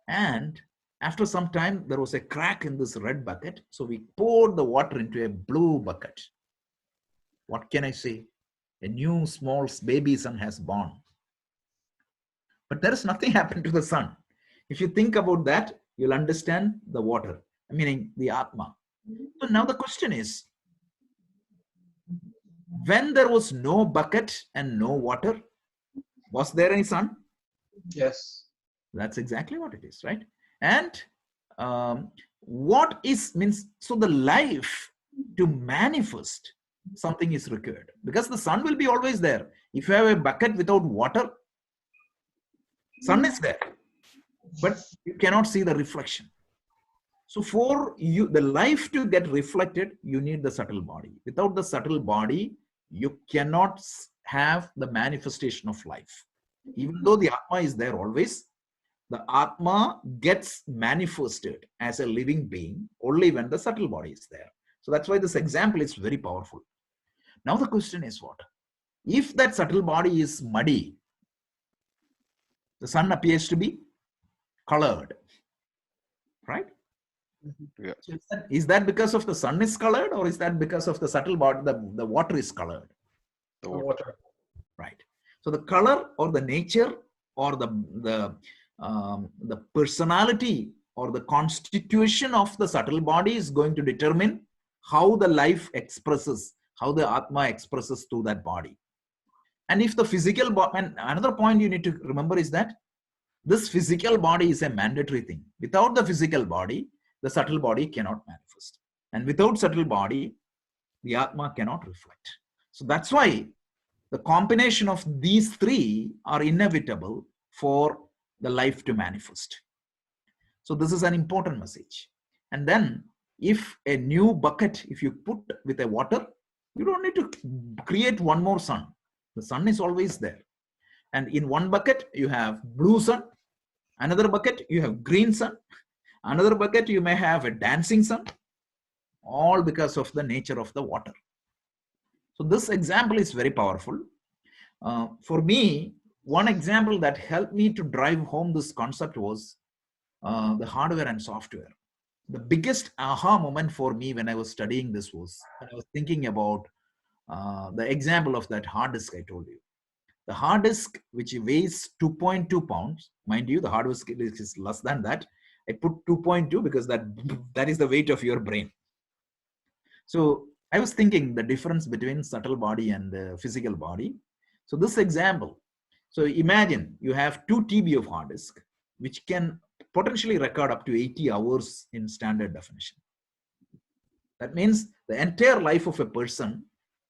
[SPEAKER 2] And after some time, there was a crack in this red bucket. So we poured the water into a blue bucket. What can I say? A new small baby sun has born. But there is nothing happened to the sun. If you think about that, you'll understand the water, meaning the Atma. So now the question is, when there was no bucket and no water, was there any sun?
[SPEAKER 4] Yes.
[SPEAKER 2] That's exactly what it is, right? And what is means, so the life to manifest something is required, because the sun will be always there. If you have a bucket without water, sun is there, but you cannot see the reflection. So for you, the life to get reflected, you need the subtle body. Without the subtle body, you cannot have the manifestation of life. Even though the Atma is there always, the Atma gets manifested as a living being only when the subtle body is there. So that's why this example is very powerful. Now the question is what? If that subtle body is muddy, the sun appears to be colored, right?
[SPEAKER 6] Yeah.
[SPEAKER 2] So is that because of the sun is colored, or is that because of the subtle body, the water is colored?
[SPEAKER 6] The
[SPEAKER 4] The
[SPEAKER 6] water.
[SPEAKER 4] water.
[SPEAKER 2] Right. So the color or the nature or the personality or the constitution of the subtle body is going to determine how the life expresses, how the Atma expresses to that body. And if the physical body, and another point you need to remember is that this physical body is a mandatory thing. Without the physical body, the subtle body cannot manifest. And without subtle body, the Atma cannot reflect. So that's why the combination of these 3 are inevitable for the life to manifest. So this is an important message. And then if a new bucket, if you put with a water, you don't need to create one more sun. The sun is always there. And in one bucket, you have blue sun. Another bucket, you have green sun. Another bucket, you may have a dancing sun. All because of the nature of the water. So this example is very powerful. For me, one example that helped me to drive home this concept was the hardware and software. The biggest aha moment for me when I was studying this was when I was thinking about the example of that hard disk I told you. The hard disk, which weighs 2.2 pounds, mind you, the hard disk is less than that. I put 2.2 because that is the weight of your brain. So I was thinking the difference between subtle body and the physical body. So this example, so imagine you have 2 TB of hard disk, which can potentially record up to 80 hours in standard definition. That means the entire life of a person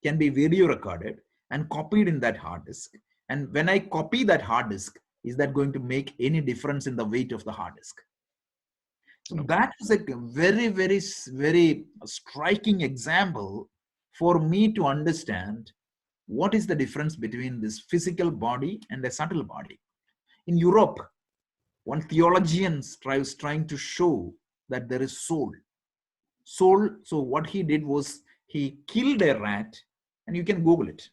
[SPEAKER 2] can be video recorded and copied in that hard disk. And when I copy that hard disk, is that going to make any difference in the weight of the hard disk? So that is a very, very, very striking example for me to understand what is the difference between this physical body and a subtle body. In Europe, one theologian was trying to show that there is soul. Soul, so what he did was he killed a rat, and you can Google it.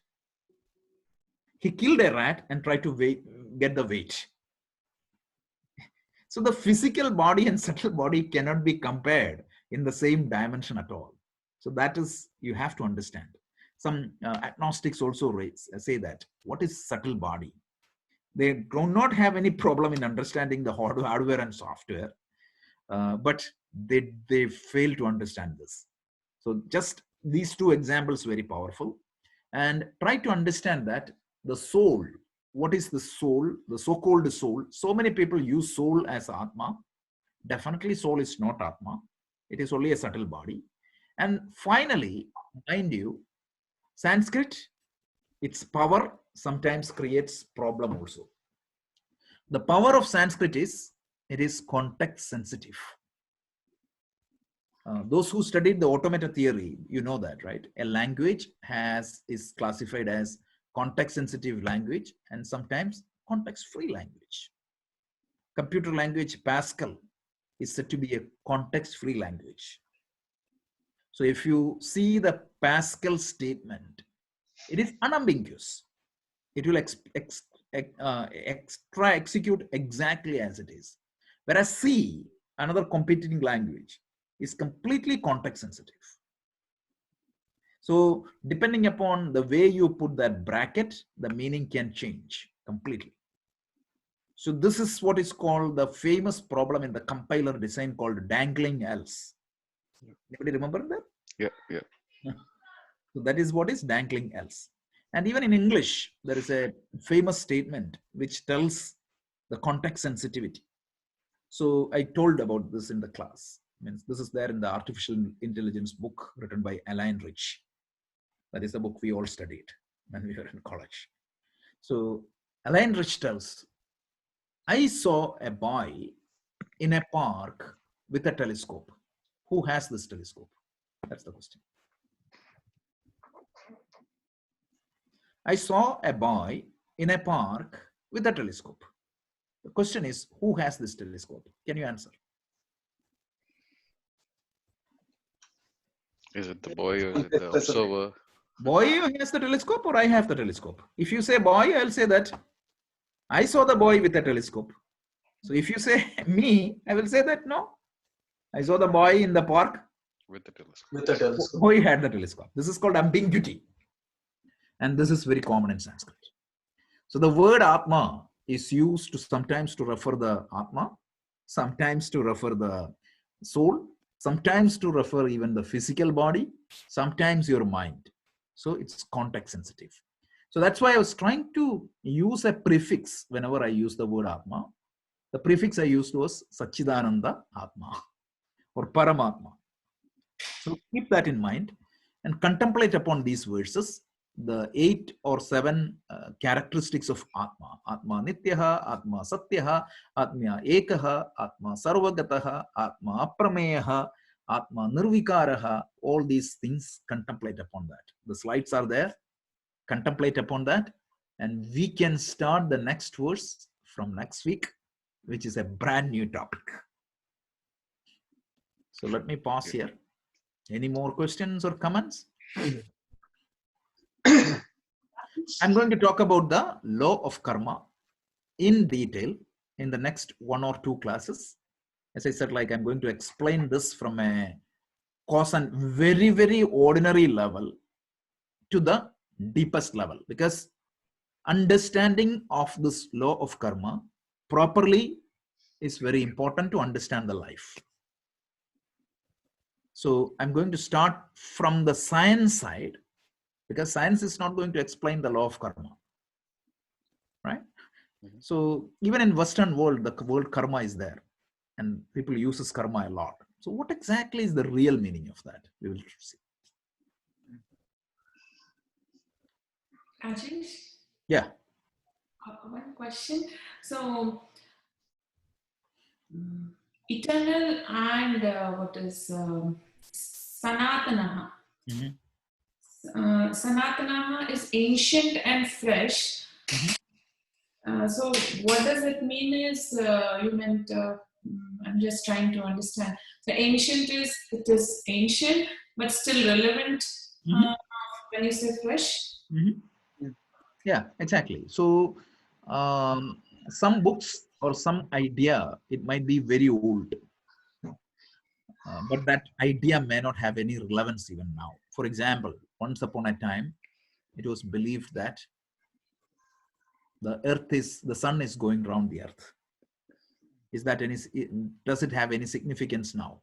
[SPEAKER 2] He killed a rat and tried to get the weight. So the physical body and subtle body cannot be compared in the same dimension at all. So that is, you have to understand. Some agnostics also say that. What is subtle body? They do not have any problem in understanding the hardware and software, but they fail to understand this. So just these two examples very powerful, and try to understand that the soul. What is the soul? The so-called soul. So many people use soul as Atma. Definitely soul is not Atma. It is only a subtle body. And finally, mind you, Sanskrit, its power sometimes creates problem also. The power of Sanskrit is, it is context sensitive. Those who studied the automata theory, you know that, right? A language is classified as context sensitive language and sometimes context free language. Computer language Pascal is said to be a context free language. So if you see the Pascal statement, it is unambiguous. It will execute exactly as it is. Whereas C, another competing language, is completely context sensitive. So depending upon the way you put that bracket, the meaning can change completely. So this is what is called the famous problem in the compiler design called dangling else. Anybody remember that?
[SPEAKER 6] Yeah.
[SPEAKER 2] So that is what is dangling else. And even in English, there is a famous statement which tells the context sensitivity. So I told about this in the class. Means this is there in the artificial intelligence book written by Alan Rich. That is the book we all studied when we were in college. So Alan Rich tells, I saw a boy in a park with a telescope. Who has this telescope? That's the question. I saw a boy in a park with a telescope. The question is, who has this telescope? Can you answer?
[SPEAKER 6] Is it the boy or is it the observer?
[SPEAKER 2] Boy has the telescope or I have the telescope? If you say boy, I'll say that I saw the boy with a telescope. So if you say me, I will say that no, I saw the boy in the park
[SPEAKER 6] With the telescope.
[SPEAKER 4] With the telescope.
[SPEAKER 2] Boy had the telescope. This is called ambiguity. And this is very common in Sanskrit. So the word Atma is used to sometimes to refer the Atma, sometimes to refer the soul, sometimes to refer even the physical body, sometimes your mind. So it's context sensitive. So that's why I was trying to use a prefix whenever I use the word Atma. The prefix I used was Sachidananda Atma or Paramatma. So keep that in mind and contemplate upon these verses, the 8 or 7 characteristics of Atma. Atma Nityaha, Atma Satyaha, Atma Ekaha, Atma Sarvagataha, Atma Aprameyaha, Atma Nirvikaraha. All these things, contemplate upon that. The slides are there. Contemplate upon that. And we can start the next verse from next week, which is a brand new topic. So let me pause here. Any more questions or comments? I'm going to talk about the law of karma in detail in the next 1 or 2 classes. As I said, like I'm going to explain this from a cause and very, very ordinary level to the deepest level, because understanding of this law of karma properly is very important to understand the life. So I'm going to start from the science side, because science is not going to explain the law of karma, right? So even in Western world, the word karma is there and people uses karma a lot. So what exactly is the real meaning of that? We will see.
[SPEAKER 3] Rajesh,
[SPEAKER 2] Yeah.
[SPEAKER 3] one question. So, eternal and what is Sanatanaha? Sanatanaha is ancient and fresh. So what does it mean is, you meant, I'm just trying to understand. The ancient is, it is ancient, but still relevant when you say fresh.
[SPEAKER 2] Yeah, exactly. So some books or some idea, it might be very old, but that idea may not have any relevance even now. For example, once upon a time, it was believed that the sun is going around the earth. Is that any, does it have any significance now?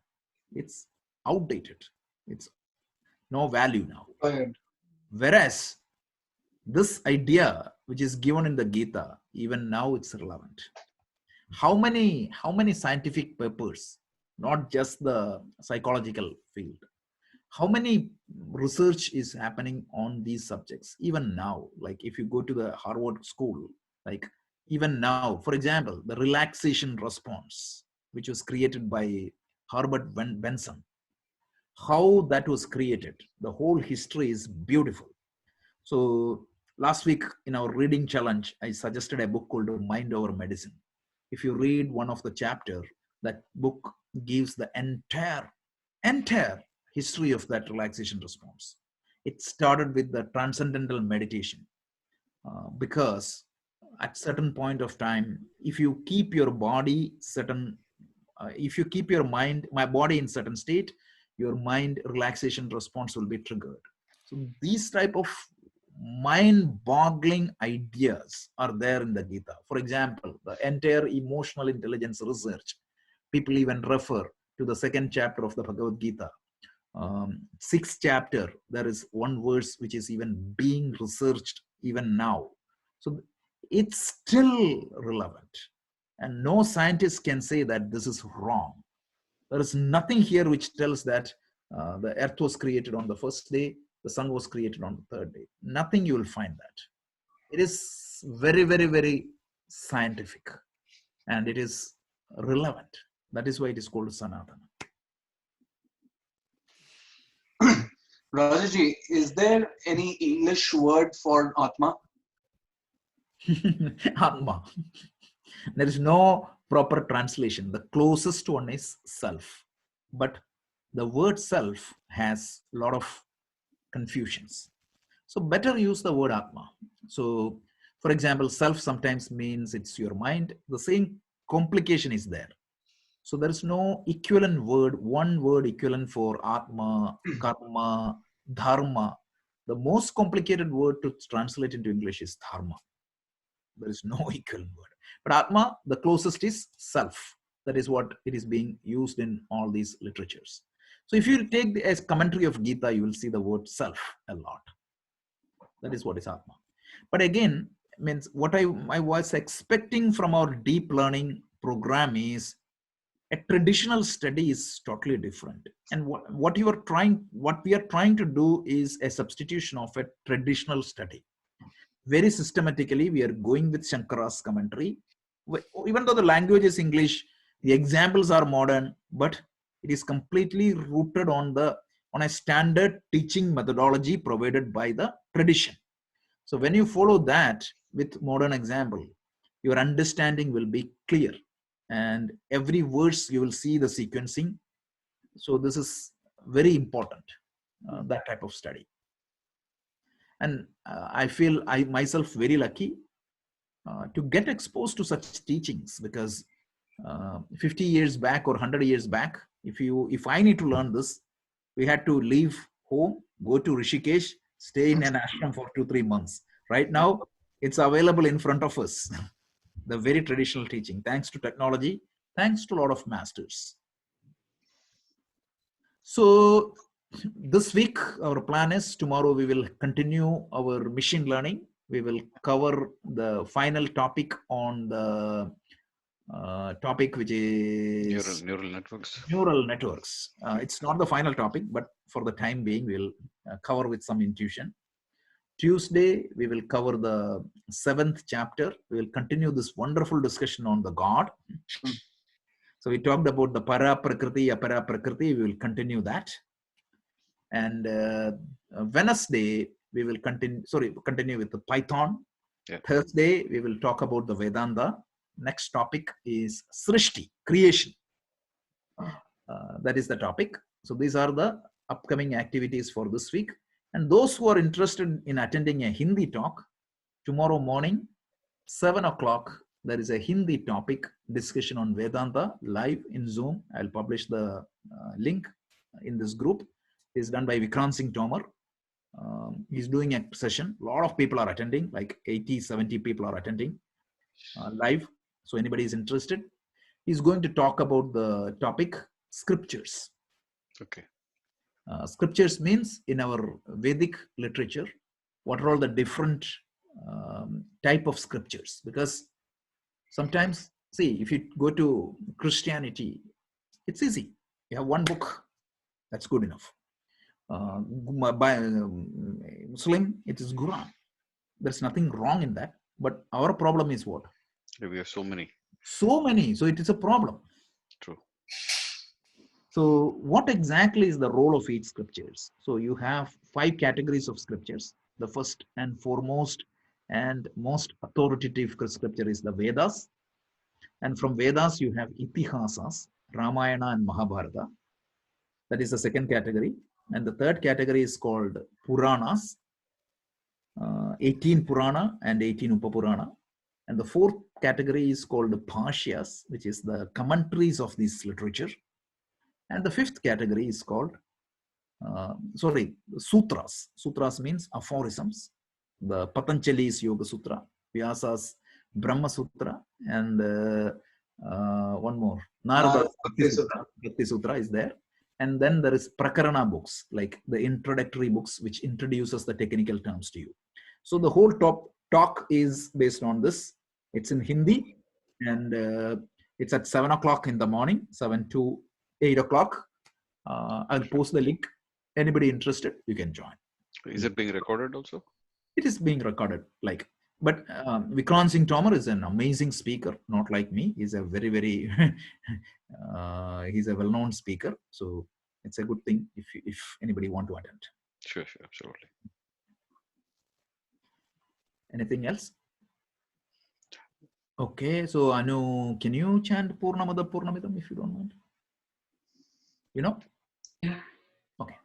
[SPEAKER 2] It's outdated. It's no value now.
[SPEAKER 4] Right.
[SPEAKER 2] Whereas this idea, which is given in the Gita, even now it's relevant. How many scientific papers, not just the psychological field, how many research is happening on these subjects even now? Like if you go to the Harvard school, like even now, for example, the relaxation response, which was created by Herbert Benson, how that was created, the whole history is beautiful. So last week in our reading challenge, I suggested a book called Mind Over Medicine. If you read one of the chapter, that book gives the entire history of that relaxation response. It started with the transcendental meditation, because at certain point of time, if you keep your body certain, if you keep your mind, my body in certain state, your mind relaxation response will be triggered. So these type of mind-boggling ideas are there in the Gita. For example, the entire emotional intelligence research, people even refer to the second chapter of the Bhagavad Gita. Sixth chapter, there is one verse which is even being researched even now. So it's still relevant. And no scientist can say that this is wrong. There is nothing here which tells that the earth was created on the first day, the sun was created on the third day. Nothing you will find that. It is very, very, very scientific and it is relevant. That is why it is called Sanatana.
[SPEAKER 4] Rajaji, is there any English word for Atma?
[SPEAKER 2] Atma. There is no proper translation. The closest one is self. But the word self has a lot of confusions. So better use the word Atma. So for example, self sometimes means it's your mind. The same complication is there. So there is no equivalent word, one word equivalent for Atma, Karma, Dharma. The most complicated word to translate into English is Dharma. There is no equivalent word. But Atma, the closest is self. That is what it is being used in all these literatures. So if you take the as commentary of Gita, you will see the word self a lot. That is what is Atma. But again, means what I was expecting from our deep learning program is a traditional study is totally different. And what we are trying to do is a substitution of a traditional study. Very systematically, we are going with Shankara's commentary. Even though the language is English, the examples are modern, but it is completely rooted on a standard teaching methodology provided by the tradition. So when you follow that with modern example, your understanding will be clear. And every verse you will see the sequencing. So this is very important, that type of study. And I feel I myself very lucky to get exposed to such teachings, because 50 years back or 100 years back, if I need to learn this, we had to leave home, go to Rishikesh, stay in an ashram for 2-3 months. Right now, it's available in front of us. The very traditional teaching, thanks to technology, thanks to a lot of masters. So this week, our plan is tomorrow we will continue our machine learning. We will cover the final topic on the topic, which is
[SPEAKER 6] Neural networks.
[SPEAKER 2] neural networks. It's not the final topic, but for the time being, we'll cover with some intuition. Tuesday, we will cover the 7th chapter. We will continue this wonderful discussion on the God. So we talked about the para prakriti, apara prakriti. We will continue that. And Wednesday, we will continue with the Python.
[SPEAKER 6] Yeah.
[SPEAKER 2] Thursday, we will talk about the Vedanta. Next topic is Srishti, creation. That is the topic. So these are the upcoming activities for this week. And those who are interested in attending a Hindi talk, tomorrow morning, 7 o'clock, there is a Hindi topic discussion on Vedanta live in Zoom. I'll publish the link in this group. It's done by Vikrant Singh Tomar. He's doing a session. A lot of people are attending, like 80, 70 people are attending live. So anybody is interested, he's going to talk about the topic scriptures.
[SPEAKER 6] Okay.
[SPEAKER 2] Scriptures means in our Vedic literature, what are all the different type of scriptures? Because sometimes, see, if you go to Christianity, it's easy. You have one book, that's good enough. By Muslim, it is Quran. There's nothing wrong in that. But our problem is what?
[SPEAKER 6] We have so many.
[SPEAKER 2] So many. So it is a problem.
[SPEAKER 6] True.
[SPEAKER 2] So what exactly is the role of each scriptures? So you have 5 categories of scriptures. The first and foremost and most authoritative scripture is the Vedas. And from Vedas, you have Itihasas, Ramayana and Mahabharata. That is the second category. And the third category is called Puranas, 18 Purana and 18 Upapurana. And the fourth category is called Bhashyas, which is the commentaries of this literature. And the fifth category is called, Sutras. Sutras means aphorisms. The Patanjali's Yoga Sutra, Vyasa's Brahma Sutra, and one more, Narada's Bhakti Sutra is there. And then there is Prakarana books, like the introductory books, which introduces the technical terms to you. So the whole talk is based on this. It's in Hindi, and it's at 7 o'clock in the morning, 7 to 8 o'clock. I'll post the link. Anybody interested, you can join.
[SPEAKER 6] Is it being recorded also?
[SPEAKER 2] It is being recorded. But Vikrant Singh Tomar is an amazing speaker, not like me. He's a very, very, he's a well-known speaker. So it's a good thing if anybody want to attend.
[SPEAKER 6] Sure, absolutely.
[SPEAKER 2] Anything else? Okay, so Anu, can you chant Purnamada Purnamidam if you don't mind? You know?
[SPEAKER 3] Yeah.
[SPEAKER 2] Okay.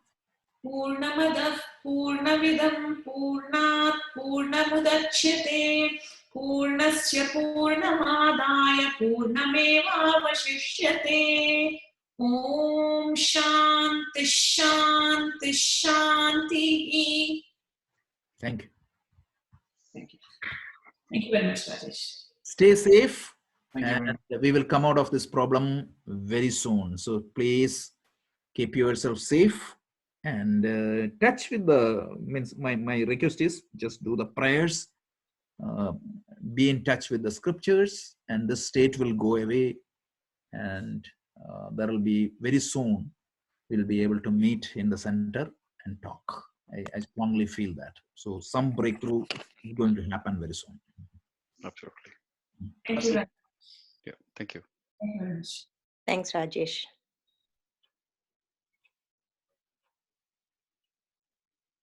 [SPEAKER 3] Purnamadah Purnavidam Purnat Purnamudachyate Purnasya Purnamadaya Purnamevavashishyate. Om Shanti Shanti Shanti.
[SPEAKER 2] Thank you.
[SPEAKER 3] Thank you. Thank you very much, Rajesh.
[SPEAKER 2] Stay safe,
[SPEAKER 4] Thank you.
[SPEAKER 2] and we will come out of this problem very soon. So please keep yourself safe and touch with the, means my request is just do the prayers, be in touch with the scriptures, and the state will go away, and there will be very soon we'll be able to meet in the center and talk. I strongly feel that. So some breakthrough is going to happen very soon.
[SPEAKER 6] Absolutely.
[SPEAKER 3] Thank you.
[SPEAKER 6] Yeah, thank you.
[SPEAKER 3] Thank you very much.
[SPEAKER 5] Thanks, Rajesh.